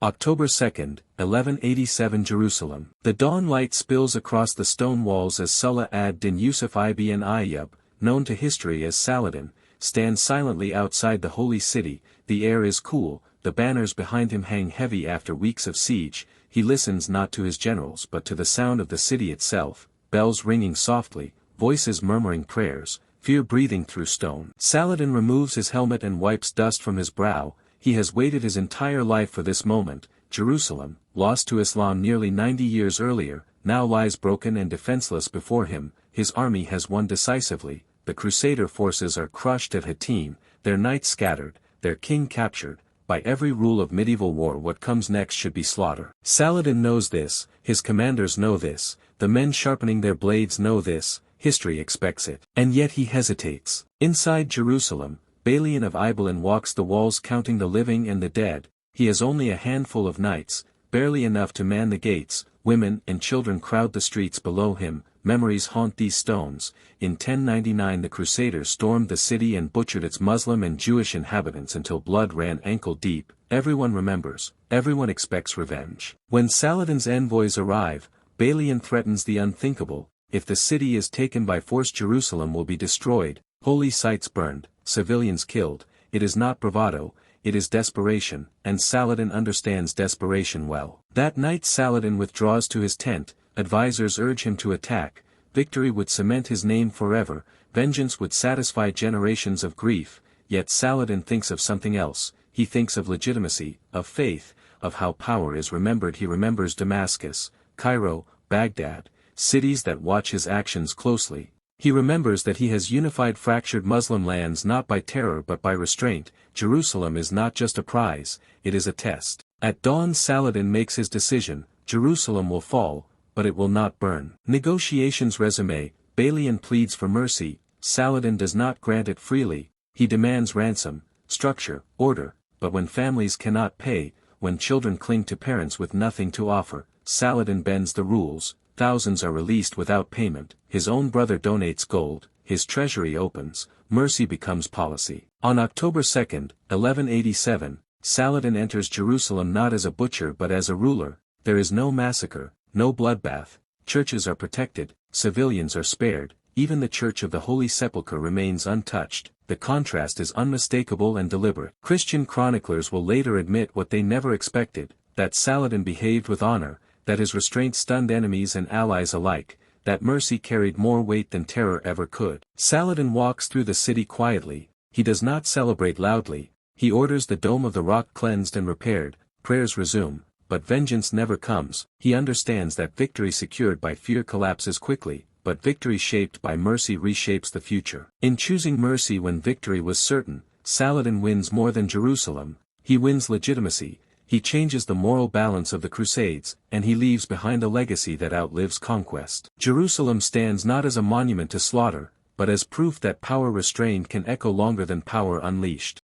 October 2nd, 1187 Jerusalem. The dawn light spills across the stone walls as Salah ad-Din Yusuf ibn Ayyub, known to history as Saladin, stands silently outside the holy city. The air is cool, the banners behind him hang heavy after weeks of siege. He listens not to his generals but to the sound of the city itself, bells ringing softly, voices murmuring prayers, fear breathing through stone. Saladin removes his helmet and wipes dust from his brow. He has waited his entire life for this moment. Jerusalem, lost to Islam nearly 90 years earlier, now lies broken and defenseless before him. His army has won decisively. The Crusader forces are crushed at Hattin, their knights scattered, their king captured. By every rule of medieval war, what comes next should be slaughter. Saladin knows this, his commanders know this, the men sharpening their blades know this, history expects it. And yet he hesitates. Inside Jerusalem, Balian of Ibelin walks the walls counting the living and the dead. He has only a handful of knights, barely enough to man the gates. Women and children crowd the streets below him. Memories haunt these stones. In 1099 the Crusaders stormed the city and butchered its Muslim and Jewish inhabitants until blood ran ankle deep. Everyone remembers, everyone expects revenge. When Saladin's envoys arrive, Balian threatens the unthinkable. If the city is taken by force, Jerusalem will be destroyed, holy sites burned, civilians killed. It is not bravado, it is desperation, and Saladin understands desperation well. That night Saladin withdraws to his tent. Advisors urge him to attack. Victory would cement his name forever, vengeance would satisfy generations of grief. Yet Saladin thinks of something else. He thinks of legitimacy, of faith, of how power is remembered. He remembers Damascus, Cairo, Baghdad, cities that watch his actions closely. He remembers that he has unified fractured Muslim lands not by terror but by restraint. Jerusalem is not just a prize, it is a test. At dawn Saladin makes his decision. Jerusalem will fall, but it will not burn. Negotiations resume. Balian pleads for mercy. Saladin does not grant it freely. He demands ransom, structure, order. But when families cannot pay, when children cling to parents with nothing to offer, Saladin bends the rules. Thousands are released without payment. His own brother donates gold. His treasury opens. Mercy becomes policy. On October 2nd, 1187, Saladin enters Jerusalem not as a butcher but as a ruler. There is no massacre, no bloodbath. Churches are protected, civilians are spared, even the Church of the Holy Sepulchre remains untouched. The contrast is unmistakable and deliberate. Christian chroniclers will later admit what they never expected, that Saladin behaved with honor, that his restraint stunned enemies and allies alike, that mercy carried more weight than terror ever could. Saladin walks through the city quietly. He does not celebrate loudly. He orders the dome of the rock cleansed and repaired. Prayers resume. But vengeance never comes. He understands that victory secured by fear collapses quickly, but victory shaped by mercy reshapes the future. In choosing mercy when victory was certain, Saladin wins more than Jerusalem. He wins legitimacy, he changes the moral balance of the Crusades, and he leaves behind a legacy that outlives conquest. Jerusalem stands not as a monument to slaughter, but as proof that power restrained can echo longer than power unleashed.